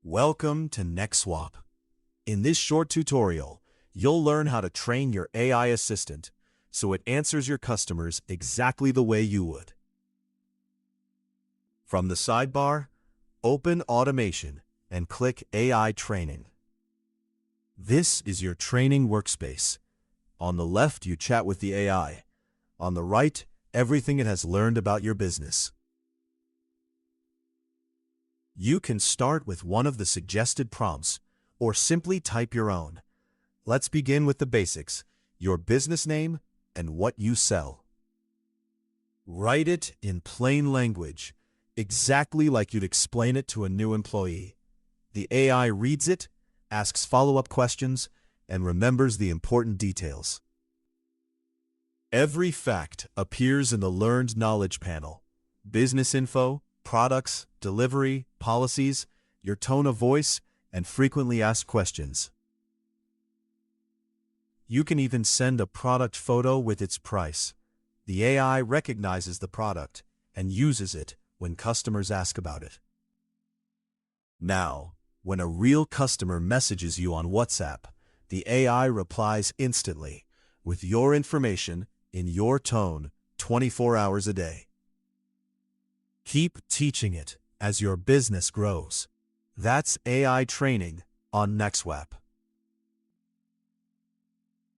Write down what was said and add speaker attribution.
Speaker 1: Welcome to Nexwap. In this short tutorial, you'll learn how to train your AI assistant so it answers your customers exactly the way you would. From the sidebar, open Automation and click AI Training. This is your training workspace. On the left, you chat with the AI. On the right, everything it has learned about your business. You can start with one of the suggested prompts or simply type your own. Let's begin with the basics, your business name and what you sell. Write it in plain language, exactly like you'd explain it to a new employee. The AI reads it, asks follow-up questions, and remembers the important details. Every fact appears in the Learned Knowledge panel. Business info, products, delivery, policies, your tone of voice, and frequently asked questions. You can even send a product photo with its price. The AI recognizes the product and uses it when customers ask about it. Now, when a real customer messages you on WhatsApp, the AI replies instantly with your information in your tone 24 hours a day. Keep teaching it as your business grows. That's AI training on Nexwap.